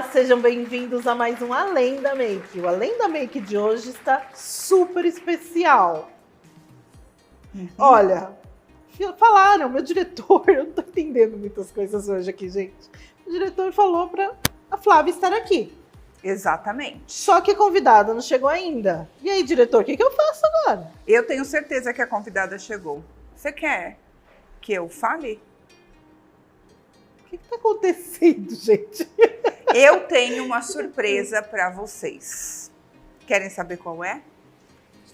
Olá, sejam bem-vindos a mais um Além da Make. O Além da Make de hoje está super especial. Olha, falaram, meu diretor, eu não tô entendendo muitas coisas hoje aqui, gente. O diretor falou para a Flávia estar aqui. Exatamente. Só que a convidada não chegou ainda. E aí, diretor, o que eu faço agora? Eu tenho certeza que a convidada chegou. Você quer que eu fale? O que está acontecendo, gente? Eu tenho uma surpresa para vocês. Querem saber qual é?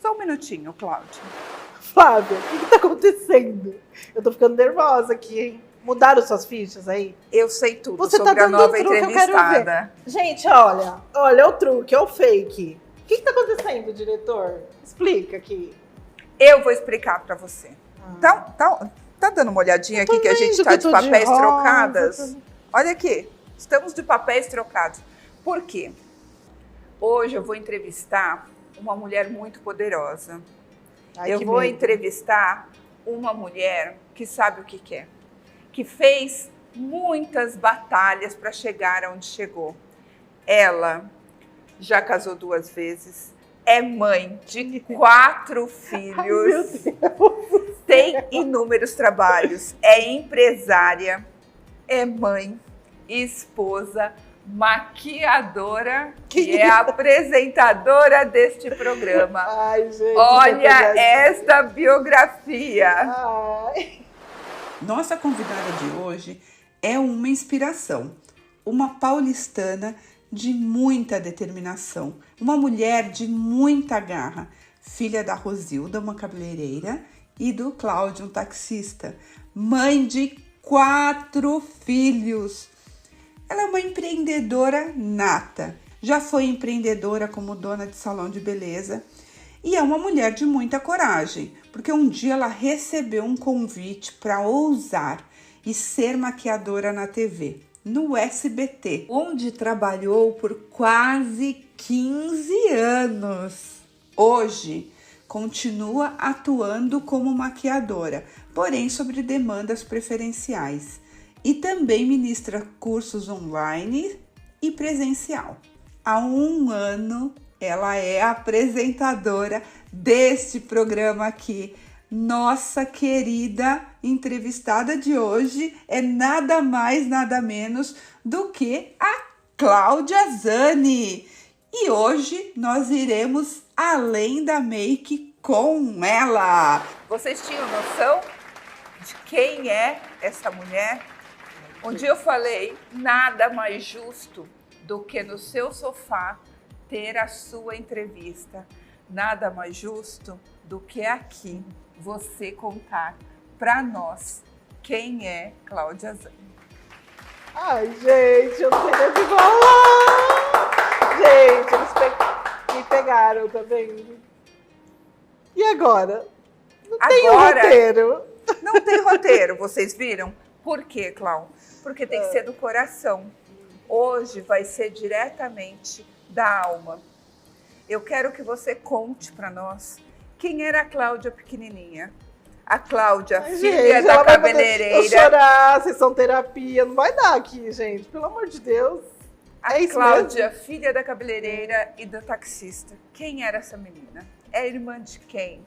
Só um minutinho, Cláudia. Flávia, o que está acontecendo? Eu tô ficando nervosa aqui, hein? Mudaram suas fichas aí? Eu sei tudo Você sobre tá a dando nova um truque, eu quero entrevistada. Gente, olha, é o truque, é o fake. O que está acontecendo, diretor? Explica aqui. Eu vou explicar para você. Tá dando uma olhadinha aqui que a gente tá de papéis trocadas? Olha aqui, estamos de papéis trocados. Por quê? Hoje eu vou entrevistar uma mulher muito poderosa. Eu vou entrevistar uma mulher que sabe o que quer, que fez muitas batalhas para chegar onde chegou. Ela já casou 2 vezes, é mãe de 4 filhos, tem inúmeros trabalhos, é empresária, é mãe, esposa, maquiadora e é apresentadora deste programa. Ai, gente, olha esta biografia. Ai. Nossa convidada de hoje é uma inspiração, uma paulistana de muita determinação, uma mulher de muita garra, filha da Rosilda, uma cabeleireira, e do Cláudio, um taxista, mãe de 4 filhos. Ela é uma empreendedora nata, já foi empreendedora como dona de salão de beleza e é uma mulher de muita coragem, porque um dia ela recebeu um convite para ousar e ser maquiadora na TV, no SBT, onde trabalhou por quase 15 anos. Hoje, continua atuando como maquiadora, porém sobre demandas preferenciais. E também ministra cursos online e presencial. Há 1 ano, ela é apresentadora deste programa aqui. Nossa querida entrevistada de hoje é nada mais, nada menos do que a Cláudia Zani. E hoje nós iremos além da make com ela. Vocês tinham noção de quem é essa mulher? Um dia eu falei, nada mais justo do que no seu sofá ter a sua entrevista. Nada mais justo do que aqui você contar para nós quem é Cláudia Zani. Ai, gente, eu não tenho que falar. Gente, eles me pegaram, tá vendo? E agora? Não tem roteiro. Não tem roteiro, vocês viram? Por quê, Cláudia? Porque tem que ser do coração. Hoje vai ser diretamente da alma. Eu quero que você conte para nós quem era a Cláudia pequenininha. A Cláudia, filha da cabeleireira. Eu chorar, sessão terapia, não vai dar aqui, gente. Pelo amor de Deus. A Cláudia, filha da cabeleireira e do taxista. Quem era essa menina? É irmã de quem?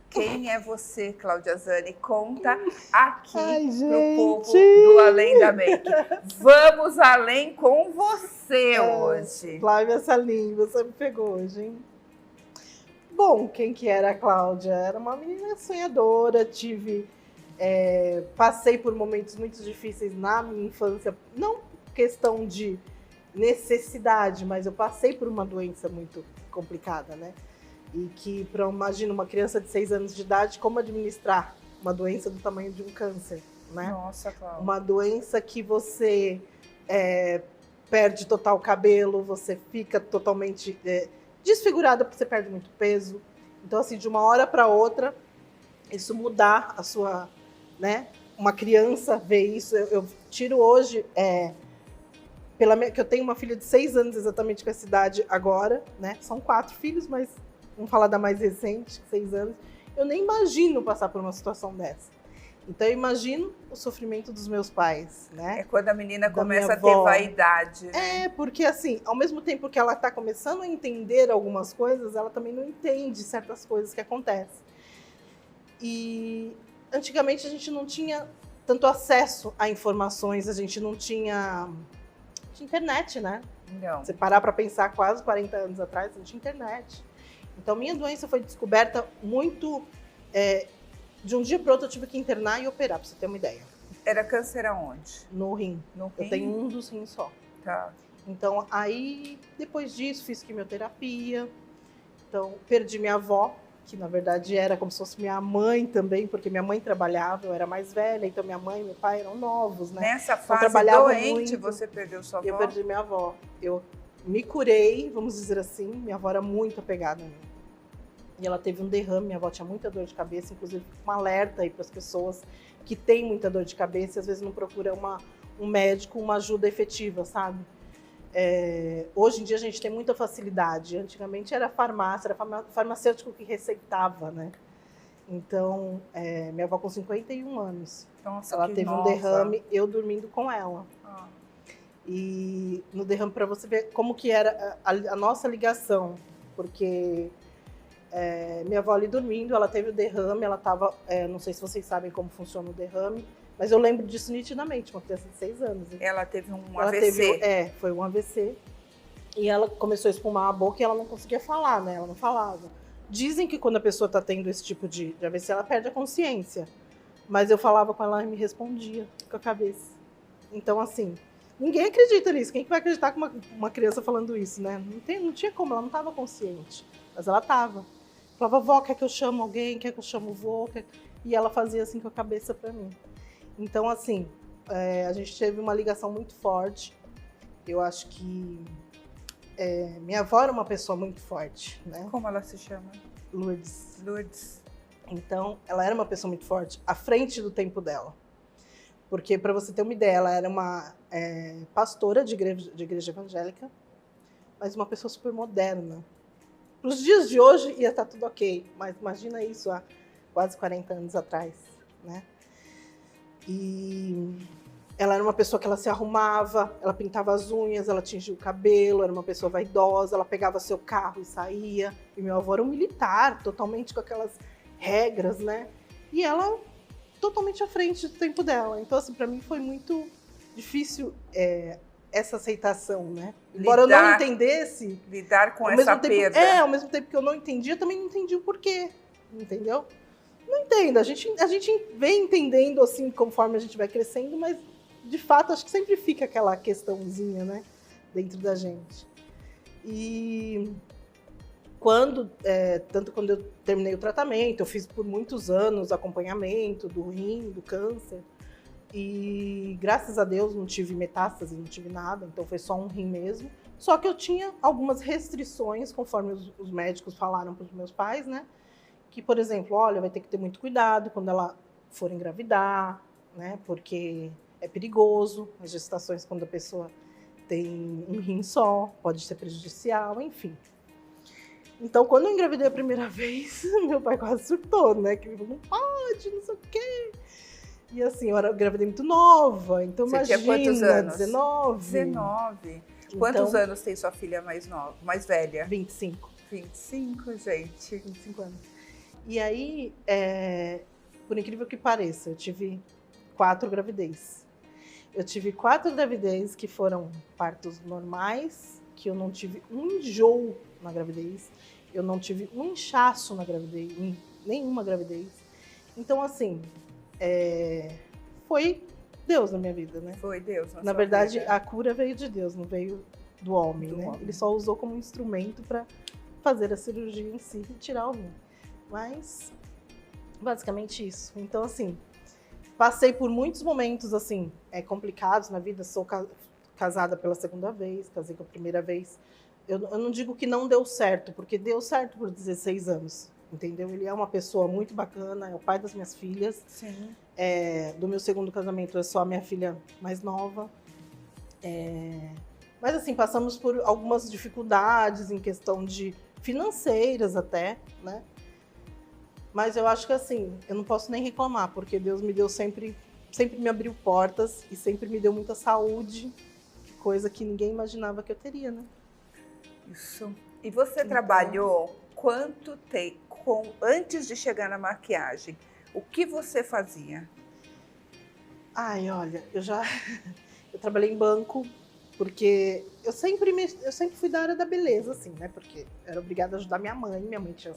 Quem é você, Cláudia Zani? Conta aqui pro povo do Além da Make. Vamos além com você hoje. Flávia, essa língua, você me pegou hoje, hein? Bom, quem que era a Cláudia? Era uma menina sonhadora, passei por momentos muito difíceis na minha infância, não questão de necessidade, mas eu passei por uma doença muito complicada, né? E que, imagina, uma criança de 6 anos de idade, como administrar uma doença do tamanho de um câncer, né? Nossa, Cláudia. Uma doença que você perde total o cabelo, você fica totalmente desfigurada porque você perde muito peso. Então, assim, de uma hora para outra, isso mudar a sua, né? Uma criança ver isso, eu tiro hoje, que eu tenho uma filha de 6 anos exatamente com essa idade agora, né? São 4 filhos, mas vamos falar da mais recente, 6 anos. Eu nem imagino passar por uma situação dessa. Então eu imagino o sofrimento dos meus pais, né? É quando a menina Da começa minha a ter avó. vaidade, né? É, porque assim, ao mesmo tempo que ela está começando a entender algumas coisas, ela também não entende certas coisas que acontecem. E antigamente a gente não tinha tanto acesso a informações, a gente não tinha internet, né? Não. Você parar para pensar, quase 40 anos atrás, não tinha internet. Então, minha doença foi descoberta muito... de um dia para o outro, eu tive que internar e operar, para você ter uma ideia. Era câncer aonde? No rim. No Eu rim? tenho um dos rins só. Tá. Então, aí, depois disso, fiz quimioterapia. Então, perdi minha avó, que na verdade era como se fosse minha mãe também, porque minha mãe trabalhava, eu era mais velha, então minha mãe e meu pai eram novos, né? Nessa Então, fase trabalhava doente, muito. você perdeu sua avó? Eu perdi minha avó. Eu me curei, vamos dizer assim. Minha avó era muito apegada a mim. E ela teve um derrame, minha avó tinha muita dor de cabeça, inclusive um alerta aí para as pessoas que têm muita dor de cabeça e às vezes não procuram um médico, uma ajuda efetiva, sabe? Hoje em dia a gente tem muita facilidade. Antigamente era farmácia, era farmacêutico que receitava, né? Então, minha avó com 51 anos. Nossa, Ela que teve um nova. derrame, eu dormindo com ela. Ah. E no derrame, para você ver como que era a nossa ligação, porque minha avó ali dormindo, ela teve o derrame, ela estava, não sei se vocês sabem como funciona o derrame, mas eu lembro disso nitidamente, uma criança de 6 anos. Ela teve um Ela AVC. foi um AVC, e ela começou a espumar a boca e ela não conseguia falar, né? Ela não falava. Dizem que quando a pessoa está tendo esse tipo de AVC, ela perde a consciência. Mas eu falava com ela e me respondia com a cabeça. Então, assim, ninguém acredita nisso. Quem que vai acreditar com uma criança falando isso, né? Não tinha como, ela não estava consciente. Mas ela estava. Falava, vó, quer que eu chame alguém? Quer que eu chame o vô? E ela fazia assim com a cabeça para mim. Então, assim, a gente teve uma ligação muito forte. Eu acho que minha avó era uma pessoa muito forte, né? Como ela se chama? Lourdes. Lourdes. Então, ela era uma pessoa muito forte, à frente do tempo dela. Porque, para você ter uma ideia, ela era uma pastora de igreja evangélica, mas uma pessoa super moderna. Para os dias de hoje, ia estar tudo ok, mas imagina isso há quase 40 anos atrás, né? E ela era uma pessoa que ela se arrumava, ela pintava as unhas, ela tingia o cabelo, era uma pessoa vaidosa, ela pegava seu carro e saía. E meu avô era um militar, totalmente com aquelas regras, né? E ela totalmente à frente do tempo dela. Então, assim, para mim foi muito difícil essa aceitação, né? Embora eu não entendesse... Lidar com essa perda. Ao mesmo tempo que eu não entendia, eu também não entendi o porquê, entendeu? Não entendo, a gente vem entendendo, assim, conforme a gente vai crescendo, mas, de fato, acho que sempre fica aquela questãozinha, né? Dentro da gente. E... tanto quando eu terminei o tratamento, eu fiz por muitos anos acompanhamento do rim, do câncer, e graças a Deus não tive metástase, não tive nada, então foi só um rim mesmo. Só que eu tinha algumas restrições, conforme os médicos falaram para os meus pais, né? Que, por exemplo, olha, vai ter que ter muito cuidado quando ela for engravidar, né? Porque é perigoso, as gestações quando a pessoa tem um rim só, pode ser prejudicial, enfim. Então, quando eu engravidei a primeira vez, meu pai quase surtou, né? Que ele falou, não pode, não sei o quê. E assim, eu engravidei muito nova, então Você imagina, tinha quantos anos? 19. 19. Quantos anos tem sua filha mais nova, mais velha? 25. 25, gente. 25 anos. E aí, por incrível que pareça, eu tive 4 gravidez. Eu tive 4 gravidez que foram partos normais, que eu não tive um enjoo na gravidez, eu não tive um inchaço na gravidez, nenhuma gravidez. Então, assim, foi Deus na minha vida, né? Foi Deus na Na sua verdade, vida. a cura veio de Deus, não veio do homem, né? Ele só usou como instrumento para fazer a cirurgia em si e tirar o rim. Mas, basicamente isso. Então, assim, passei por muitos momentos, assim, complicados na vida. Sou casada pela segunda vez, casei com a primeira vez. Eu não digo que não deu certo, porque deu certo por 16 anos, entendeu? Ele é uma pessoa muito bacana, é o pai das minhas filhas. Sim. Do meu segundo casamento é só a minha filha mais nova. Mas, assim, passamos por algumas dificuldades em questão de financeiras até, né? Mas eu acho que assim, eu não posso nem reclamar, porque Deus me deu sempre me abriu portas e sempre me deu muita saúde, coisa que ninguém imaginava que eu teria, né? Isso. E você trabalhou quanto tempo antes de chegar na maquiagem? O que você fazia? Ai, olha, eu trabalhei em banco, porque eu sempre fui da área da beleza, assim, né? Porque eu era obrigada a ajudar minha mãe tinha...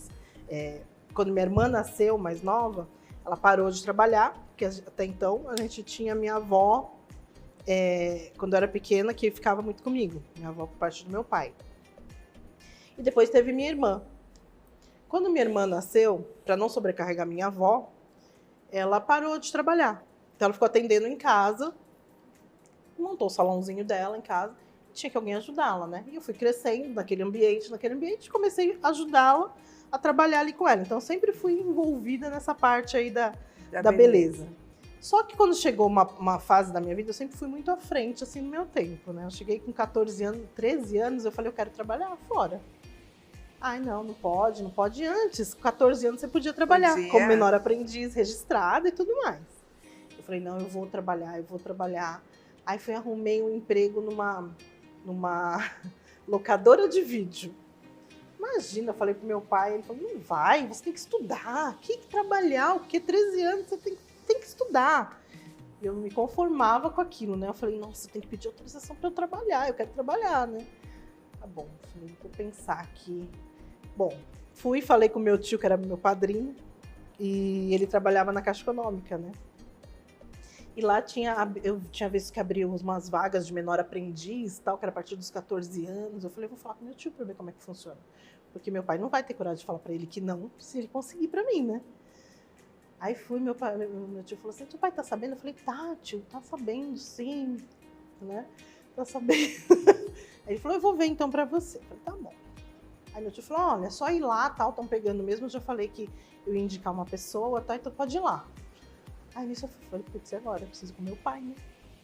quando minha irmã nasceu, mais nova, ela parou de trabalhar, porque até então a gente tinha minha avó, quando eu era pequena, que ficava muito comigo. Minha avó por parte do meu pai. E depois teve minha irmã. Quando minha irmã nasceu, para não sobrecarregar minha avó, ela parou de trabalhar. Então ela ficou atendendo em casa, montou o salãozinho dela em casa, tinha que alguém ajudá-la, né? E eu fui crescendo naquele ambiente, comecei a ajudá-la a trabalhar ali com ela. Então eu sempre fui envolvida nessa parte aí da beleza. Só que quando chegou uma fase da minha vida, eu sempre fui muito à frente, assim, no meu tempo, né? Eu cheguei com 14 anos, 13 anos, eu falei, eu quero trabalhar fora. Ai, não pode antes. Com 14 anos você podia trabalhar como menor aprendiz, registrada e tudo mais. Eu falei, não, eu vou trabalhar. Aí arrumei um emprego numa locadora de vídeo. Imagina, eu falei pro meu pai, ele falou, não vai, você tem que estudar. Que trabalhar? O quê? 13 anos, você tem que estudar. E eu não me conformava com aquilo, né? Eu falei, nossa, tem que pedir autorização para eu trabalhar, eu quero trabalhar, né? Tá bom, falei, vou pensar aqui. Bom, falei com meu tio, que era meu padrinho, e ele trabalhava na Caixa Econômica, né? E lá eu tinha visto que abriu umas vagas de menor aprendiz, tal, que era a partir dos 14 anos. Eu falei, vou falar com meu tio para ver como é que funciona. Porque meu pai não vai ter coragem de falar para ele que não, se ele conseguir para mim, né? Aí meu tio falou assim, teu pai tá sabendo? Eu falei, tá, tio, tá sabendo, sim, né? Tá sabendo. Aí ele falou, eu vou ver então para você. Eu falei, tá bom. Aí meu tio falou, olha, é só ir lá, tal, estão pegando mesmo. Eu já falei que eu ia indicar uma pessoa, tá, então pode ir lá. Aí nisso eu falei, putz, e agora? Eu preciso com meu pai, né?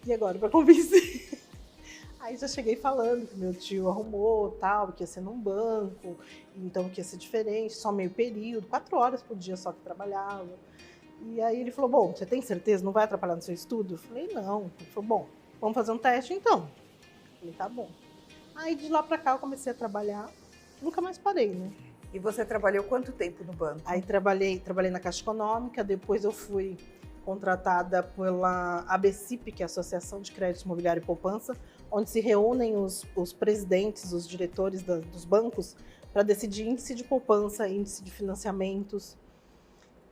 E agora pra convencer? Aí já cheguei falando que meu tio arrumou, tal, que ia ser num banco, então que ia ser diferente, só meio período, 4 horas por dia só que trabalhava. E aí ele falou, bom, você tem certeza? Não vai atrapalhar no seu estudo? Eu falei, não. Ele falou, bom, vamos fazer um teste então. Eu falei, tá bom. Aí de lá pra cá eu comecei a trabalhar, nunca mais parei, né? E você trabalhou quanto tempo no banco? Aí trabalhei na Caixa Econômica, depois eu fui contratada pela ABCIP, que é a Associação de Crédito Imobiliário e Poupança, onde se reúnem os presidentes, os diretores dos bancos para decidir índice de poupança, índice de financiamentos.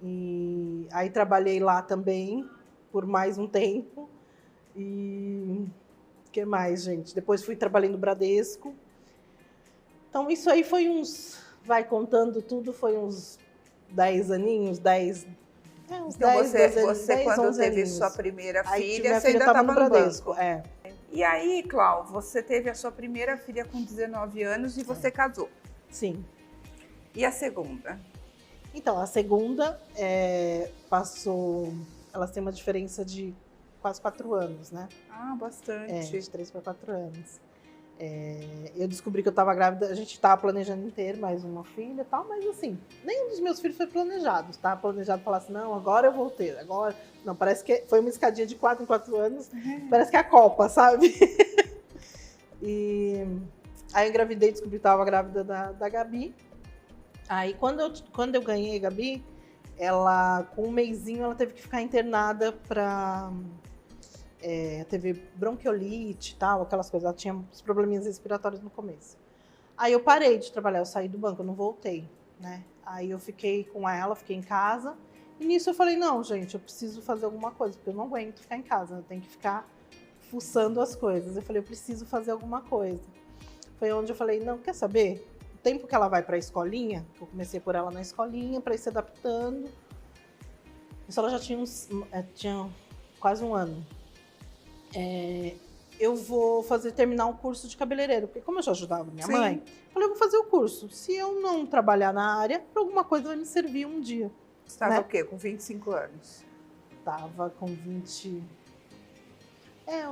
E aí trabalhei lá também por mais um tempo. E o que mais, gente? Depois trabalhei no Bradesco. Então isso aí foi vai contando tudo, foi uns 10 aninhos, 10... uns então 10, você quando teve aninhos. Sua primeira filha, você ainda estava no Bradesco. E aí, Clau, você teve a sua primeira filha com 19 anos e você casou. Sim. E a segunda? Então, a segunda passou... Elas têm uma diferença de quase 4 anos, né? Ah, bastante. De 3 para 4 anos. Eu descobri que eu estava grávida, a gente estava planejando em ter mais uma filha e tal, mas assim, nenhum dos meus filhos foi planejado. Estava planejado falar assim, não, agora eu vou ter, agora... Não, parece que foi uma escadinha de 4 em 4 anos, parece que é a Copa, sabe? E aí eu engravidei, descobri que estava grávida da Gabi. Aí quando eu ganhei a Gabi, ela, com um mesinho, ela teve que ficar internada para... teve bronquiolite e tal, aquelas coisas. Ela tinha uns probleminhas respiratórios no começo. Aí eu parei de trabalhar, eu saí do banco, eu não voltei, né? Aí eu fiquei com ela, fiquei em casa. E nisso eu falei, não, gente, eu preciso fazer alguma coisa, porque eu não aguento ficar em casa, eu tenho que ficar fuçando as coisas. Eu falei, eu preciso fazer alguma coisa. Foi onde eu falei, não, quer saber? O tempo que ela vai para a escolinha, que eu comecei por ela na escolinha, para ir se adaptando. Isso ela já tinha quase um ano. Eu vou terminar um curso de cabeleireiro, porque como eu já ajudava minha mãe, eu falei, eu vou fazer o curso. Se eu não trabalhar na área, para alguma coisa vai me servir um dia. Você estava o quê? Com 25 anos? Estava com 20...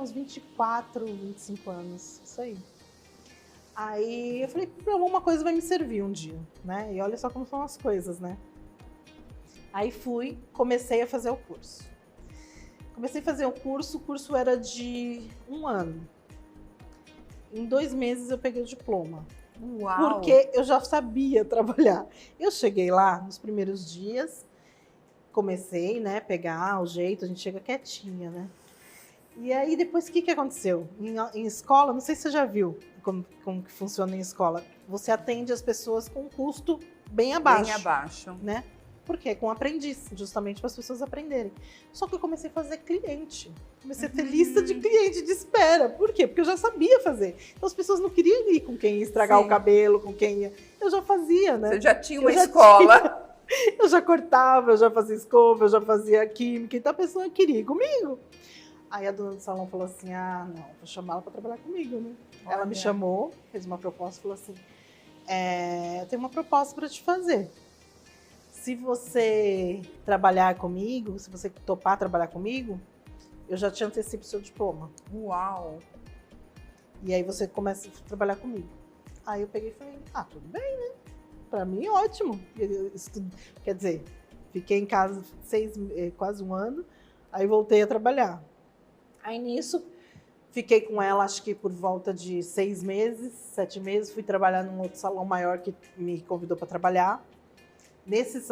uns 24, 25 anos, isso aí. Aí eu falei, para alguma coisa vai me servir um dia, né? E olha só como são as coisas, né? Aí comecei a fazer o curso. Comecei a fazer o curso era de 1 ano. Em 2 meses eu peguei o diploma. Uau! Porque eu já sabia trabalhar. Eu cheguei lá nos primeiros dias, comecei, né, pegar o jeito, a gente chega quietinha, né? E aí depois o que aconteceu? Em escola, não sei se você já viu como que funciona em escola. Você atende as pessoas com um custo bem abaixo. Bem abaixo. Né? Porque com aprendiz, justamente para as pessoas aprenderem. Só que eu comecei a fazer cliente. Comecei a ter lista de cliente de espera. Por quê? Porque eu já sabia fazer. Então as pessoas não queriam ir com quem ia estragar o cabelo, com quem ia... Eu já fazia, né? Você já tinha uma escola. Eu já cortava, eu já fazia escova, eu já fazia química. Então a pessoa queria ir comigo. Aí a dona do salão falou assim, não, vou chamar ela para trabalhar comigo, né? Olha. Ela me chamou, fez uma proposta e falou assim, eu tenho uma proposta para te fazer. Se você trabalhar comigo, se você topar trabalhar comigo, eu já te antecipo o seu diploma. Uau! E aí você começa a trabalhar comigo. Aí eu peguei e falei, tudo bem, né? Pra mim, ótimo. Quer dizer, fiquei em casa quase 1 ano, aí voltei a trabalhar. Aí nisso, fiquei com ela, acho que por volta de 6 meses, 7 meses, fui trabalhar num outro salão maior que me convidou para trabalhar. Nesses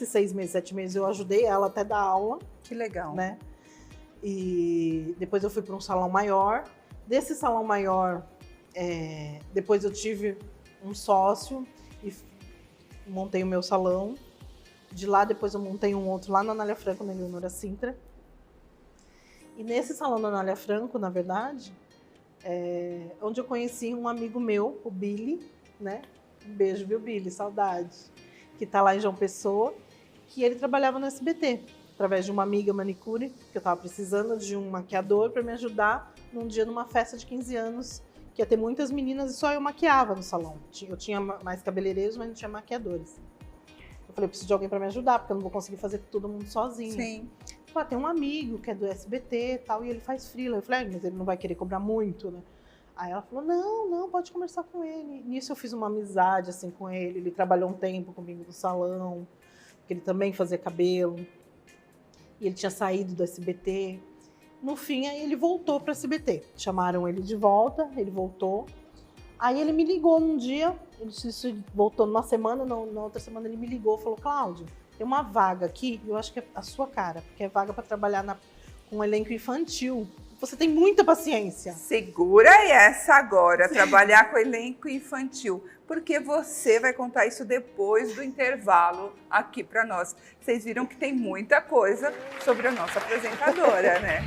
6 meses, 7 meses, eu ajudei ela até dar aula. Que legal. Né? E depois eu fui para um salão maior. Desse salão maior, depois eu tive um sócio e montei o meu salão. De lá, depois eu montei um outro lá na Anália Franco, na Eleonora Sintra. E nesse salão da Anália Franco, na verdade, onde eu conheci um amigo meu, o Billy, né? Um beijo, viu, Billy? Saudade. Que está lá em João Pessoa, que ele trabalhava no SBT, através de uma amiga manicure, que eu estava precisando de um maquiador para me ajudar num dia numa festa de 15 anos, que ia ter muitas meninas e só eu maquiava no salão. Eu tinha mais cabeleireiros, mas não tinha maquiadores. Eu falei, eu preciso de alguém para me ajudar, porque eu não vou conseguir fazer todo mundo sozinho. Sim. Tem um amigo que é do SBT e tal, e ele faz freela. Eu falei, mas ele não vai querer cobrar muito, né? Aí ela falou, não, pode conversar com ele. Nisso eu fiz uma amizade assim com ele. Ele trabalhou um tempo comigo no salão, porque ele também fazia cabelo. E ele tinha saído do SBT. No fim, aí ele voltou para o SBT. Chamaram ele de volta, ele voltou. Aí ele me ligou num dia, ele voltou numa semana, na outra semana ele me ligou e falou, Cláudia, tem uma vaga aqui, eu acho que é a sua cara, porque é vaga para trabalhar com um elenco infantil. Você tem muita paciência. Segura essa agora, trabalhar com elenco infantil, porque você vai contar isso depois do intervalo aqui para nós. Vocês viram que tem muita coisa sobre a nossa apresentadora, né?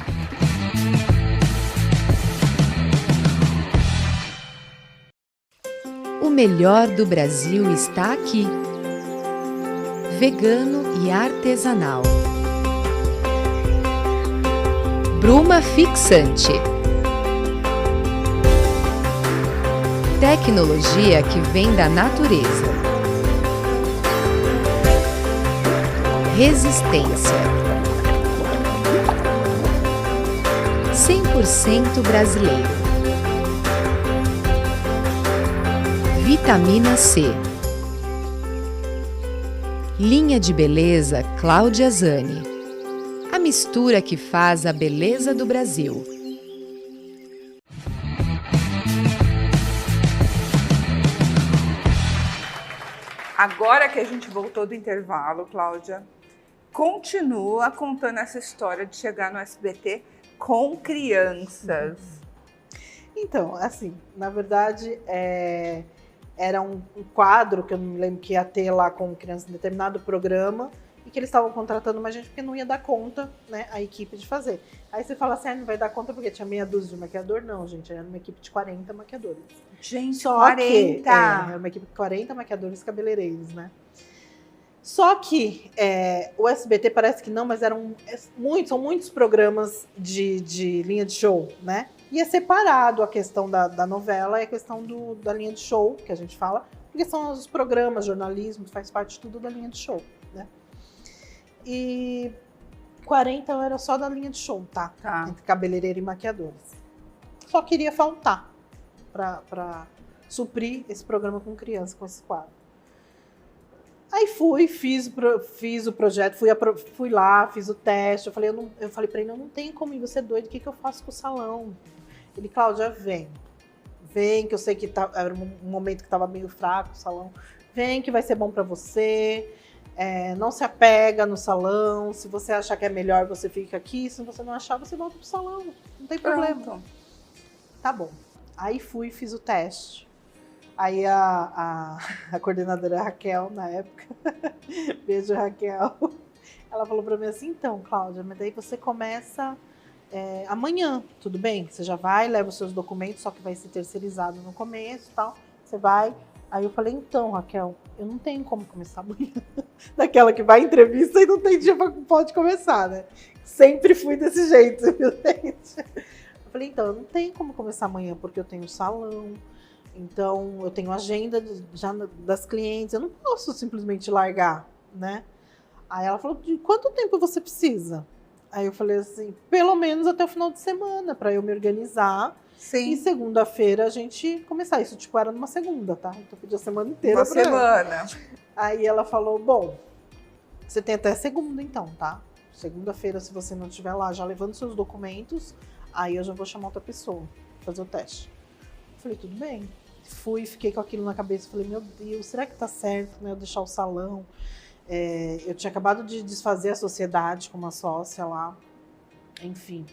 O melhor do Brasil está aqui. Vegano e artesanal. Bruma Fixante. Tecnologia que vem da natureza. Resistência. 100% brasileiro. Vitamina C. Linha de beleza Cláudia Zani. A mistura que faz a beleza do Brasil. Agora que a gente voltou do intervalo, Cláudia, continua contando essa história de chegar no SBT com crianças. Então, assim, na verdade, era um quadro que eu não me lembro que ia ter lá com crianças em determinado programa e que eles estavam contratando mais gente porque não ia dar conta, né, a equipe de fazer. Aí você fala assim, não vai dar conta porque tinha meia dúzia de maquiador? Não, gente, era uma equipe de 40 maquiadores. Gente, Só 40! Que, era uma equipe de 40 maquiadores cabeleireiros, né? Só que o SBT parece que não, mas são muitos programas de linha de show, né? E é separado a questão da novela e a questão da linha de show, que a gente fala, porque são os programas, jornalismo, faz parte tudo da linha de show, né? E 40 era só da linha de show, tá? Entre cabeleireiro e maquiadores. Só queria faltar para suprir esse programa com criança, com esse quadro. Aí fiz o projeto, fui lá, fiz o teste. Eu falei pra ele, não tem como ir, você é doido, o que eu faço com o salão? Ele, Cláudia, vem, que eu sei que era um momento que tava meio fraco o salão. Vem que vai ser bom pra você, não se apega no salão, se você achar que é melhor, você fica aqui, se você não achar, você volta pro salão, não tem problema. Pronto. Tá bom. Aí fiz o teste. Aí a coordenadora Raquel, na época, beijo Raquel, ela falou pra mim assim, então, Cláudia, mas daí você começa amanhã, tudo bem? Você já vai, leva os seus documentos, só que vai ser terceirizado no começo e tal, você vai. Aí eu falei, então, Raquel, eu não tenho como começar amanhã. Daquela que vai em entrevista e não tem dia pra pode começar, né? Sempre fui desse jeito, viu, gente? Eu falei, então, eu não tenho como começar amanhã, porque eu tenho salão, então eu tenho agenda já das clientes, eu não posso simplesmente largar, né? Aí ela falou, de quanto tempo você precisa? Aí eu falei assim, pelo menos até o final de semana, para eu me organizar. Sim. E segunda-feira a gente começar. Isso, tipo, era numa segunda, tá? Então podia a semana inteira. Uma semana. Aí ela falou, bom, você tem até segunda então, tá? Segunda-feira, se você não estiver lá já levando seus documentos, aí eu já vou chamar outra pessoa pra fazer o teste. Eu falei, tudo bem. Fiquei com aquilo na cabeça. Falei, meu Deus, será que tá certo, né? Eu deixar o salão. Eu tinha acabado de desfazer a sociedade com uma sócia lá. Enfim.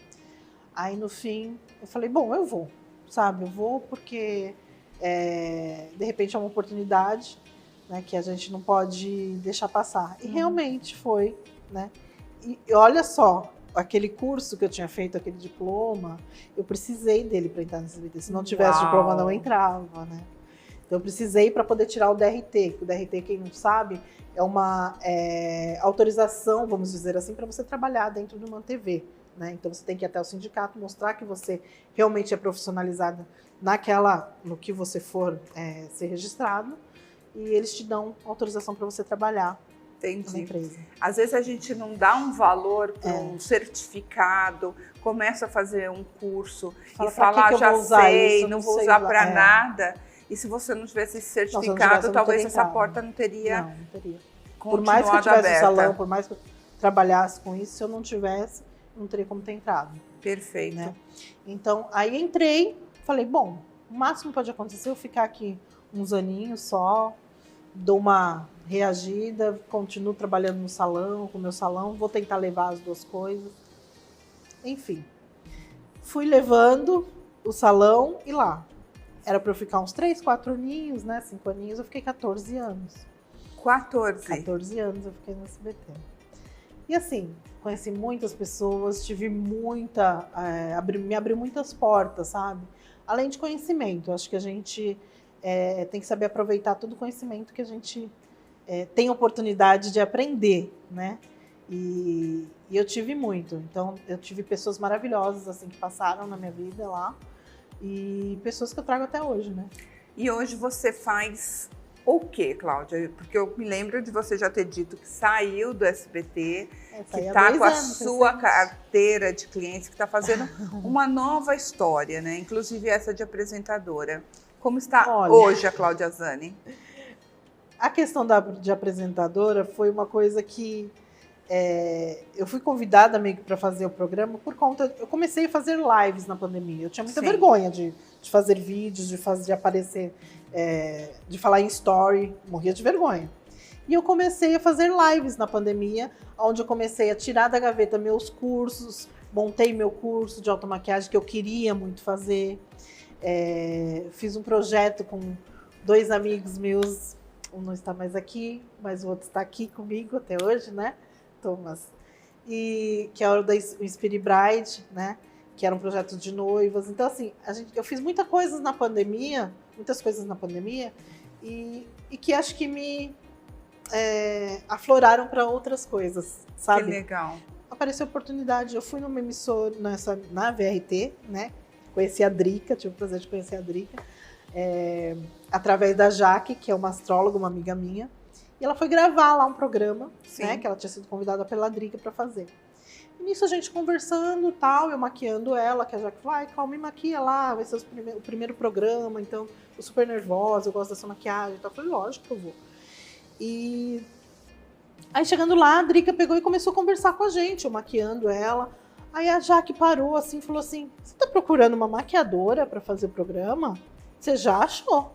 Aí, no fim, eu falei, bom, eu vou, sabe? Eu vou porque, de repente, é uma oportunidade, né, que a gente não pode deixar passar. E realmente foi, né? E olha só, aquele curso que eu tinha feito, aquele diploma, eu precisei dele para entrar nesse SBT. Se não tivesse diploma, não entrava, né? Então, eu precisei para poder tirar o DRT. O DRT, quem não sabe, é uma autorização, vamos dizer assim, para você trabalhar dentro de uma TV. Né? Então você tem que ir até o sindicato, mostrar que você realmente é profissionalizada no que você for ser registrado, e eles te dão autorização para você trabalhar na empresa. Às vezes a gente não dá um valor para um certificado, começa a fazer um curso e fala, já sei, não vou usar para nada. E se você não tivesse esse certificado, talvez essa porta não teria. Não teria. Por mais que eu tivesse aberta. Um salão, por mais que eu trabalhasse com isso, se eu não tivesse, não teria como ter entrado. Perfeito. Né? Então, aí entrei, falei, bom, o máximo que pode acontecer é eu ficar aqui uns aninhos só, dou uma reagida, continuo trabalhando no salão, com o meu salão, vou tentar levar as duas coisas. Enfim, fui levando o salão e lá. Era para eu ficar uns 3, 4 aninhos, né? 5 aninhos, eu fiquei 14 anos. 14 anos eu fiquei no SBT. E assim, conheci muitas pessoas, tive me abriu muitas portas, sabe? Além de conhecimento, acho que a gente tem que saber aproveitar todo o conhecimento que a gente tem oportunidade de aprender, né? E eu tive muito. Então, eu tive pessoas maravilhosas assim que passaram na minha vida lá e pessoas que eu trago até hoje, né? E hoje você faz o quê, Cláudia? Porque eu me lembro de você já ter dito que saiu do SBT, que está com a sua carteira de clientes, que está fazendo uma nova história, né? Inclusive essa de apresentadora. Como está hoje a Cláudia Zani? A questão de apresentadora foi uma coisa que eu fui convidada meio que para fazer o programa por conta. Eu comecei a fazer lives na pandemia. Eu tinha muita vergonha de fazer vídeos, de aparecer, de falar em story, morria de vergonha. E eu comecei a fazer lives na pandemia, onde eu comecei a tirar da gaveta meus cursos, montei meu curso de automaquiagem que eu queria muito fazer. Fiz um projeto com 2 amigos meus, um não está mais aqui, mas o outro está aqui comigo até hoje, né? Thomas. E que é o da Inspire Bride, né? Que era um projeto de noivas. Então, assim, eu fiz muitas coisas na pandemia, e que acho que me afloraram para outras coisas, sabe? Que legal. Apareceu a oportunidade, eu fui numa emissora, na VRT, né? Conheci a Drica, tive o prazer de conhecer a Drica, através da Jaque, que é uma astróloga, uma amiga minha. E ela foi gravar lá um programa, né, que ela tinha sido convidada pela Drica para fazer. E nisso a gente conversando e tal, eu maquiando ela, que a Jaque falou, Cláudia, me maquia lá, vai ser o primeiro programa, então eu super nervosa, eu gosto dessa maquiagem. Então eu falei, lógico que eu vou. E Aí chegando lá, a Drica pegou e começou a conversar com a gente, eu maquiando ela. Aí a Jaque parou assim, falou assim, você tá procurando uma maquiadora para fazer o programa? Você já achou?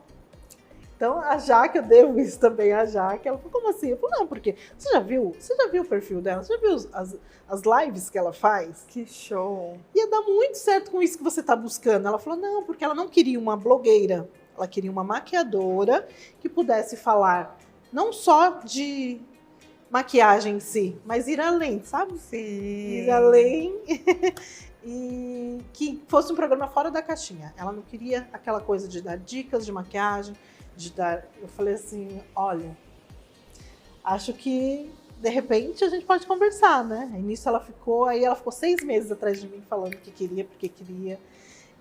Então a Jaque, eu devo isso também a Jaque, ela falou, como assim? Eu falei, não, porque você já viu o perfil dela? Você já viu as lives que ela faz? Que show! Ia dar muito certo com isso que você tá buscando. Ela falou, não, porque ela não queria uma blogueira, ela queria uma maquiadora que pudesse falar não só de maquiagem em si, mas ir além, sabe? Sim. Ir além e que fosse um programa fora da caixinha. Ela não queria aquela coisa de dar dicas de maquiagem, eu falei assim, olha, acho que de repente a gente pode conversar, né? Aí nisso ela ficou 6 meses atrás de mim falando que queria, porque queria.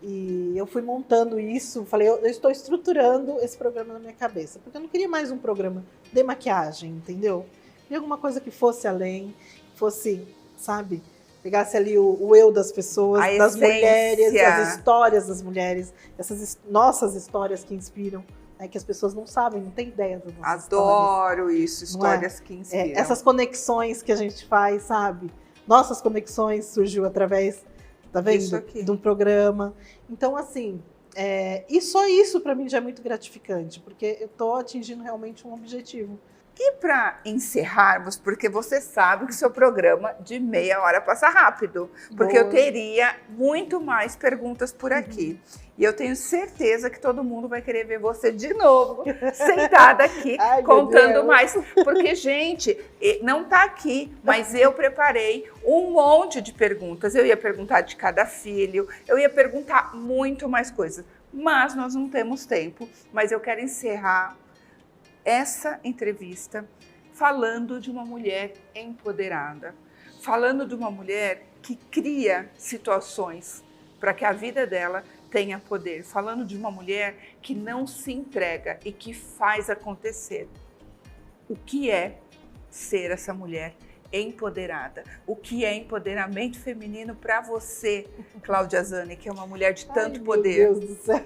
E eu fui montando isso, falei, eu estou estruturando esse programa na minha cabeça, porque eu não queria mais um programa de maquiagem, entendeu? Queria alguma coisa que fosse além, fosse, sabe, pegasse ali o eu das pessoas, das mulheres, as histórias das mulheres, essas nossas histórias que inspiram, né, que as pessoas não sabem, não têm ideia das nossas histórias. Adoro isso, histórias que inspiram. Essas conexões que a gente faz, sabe? Nossas conexões surgiu através, tá vendo? De um programa. Então, assim, e só isso para mim já é muito gratificante, porque eu tô atingindo realmente um objetivo. E para encerrarmos, porque você sabe que o seu programa de meia hora passa rápido, porque eu teria muito mais perguntas por aqui. E eu tenho certeza que todo mundo vai querer ver você de novo, sentada aqui, contando mais. Porque, gente, não está aqui, mas eu preparei um monte de perguntas. Eu ia perguntar de cada filho, eu ia perguntar muito mais coisas. Mas nós não temos tempo, mas eu quero encerrar essa entrevista falando de uma mulher empoderada, falando de uma mulher que cria situações para que a vida dela tenha poder, falando de uma mulher que não se entrega e que faz acontecer. O que é ser essa mulher empoderada? O que é empoderamento feminino para você, Cláudia Zani, que é uma mulher de tanto poder? Meu Deus do céu!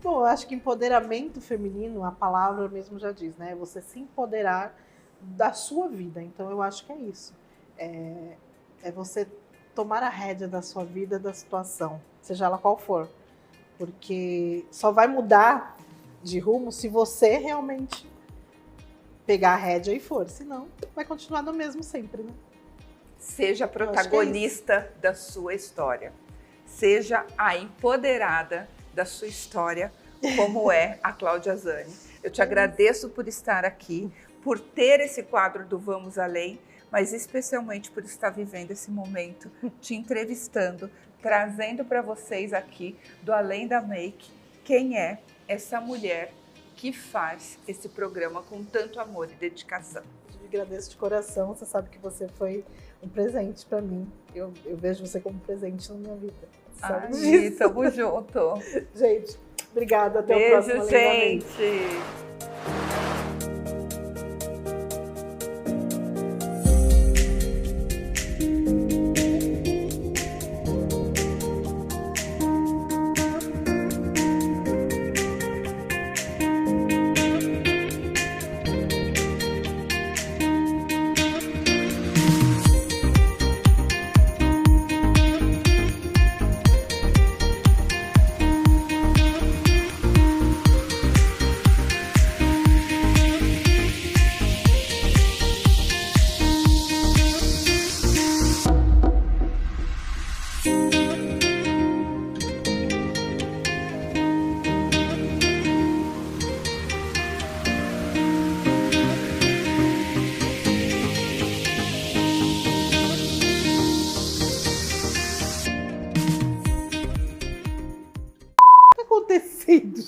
Bom, eu acho que empoderamento feminino, a palavra mesmo já diz, né? É você se empoderar da sua vida. Então, eu acho que é isso. É você tomar a rédea da sua vida, da situação, seja ela qual for. Porque só vai mudar de rumo se você realmente pegar a rédea e for. Senão, vai continuar no mesmo sempre, né? Seja protagonista da sua história. Seja a empoderada da sua história, como é a Cláudia Zani. Eu te agradeço por estar aqui, por ter esse quadro do Vamos Além, mas especialmente por estar vivendo esse momento, te entrevistando, trazendo para vocês aqui do Além da Make, quem é essa mulher que faz esse programa com tanto amor e dedicação. Eu agradeço de coração, você sabe que você foi um presente para mim. Eu vejo você como um presente na minha vida. Ai, tamo junto. Gente, obrigada. Até o próximo. Beijo, gente.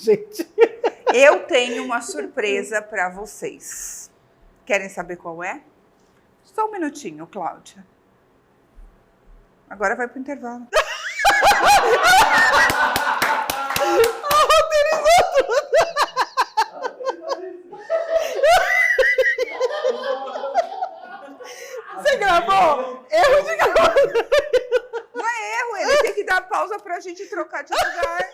Gente. Eu tenho uma surpresa para vocês. Querem saber qual é? Só um minutinho, Cláudia. Agora vai pro intervalo. Você gravou? Erro de gravação. Não é erro, ele tem que dar pausa pra gente trocar de lugar.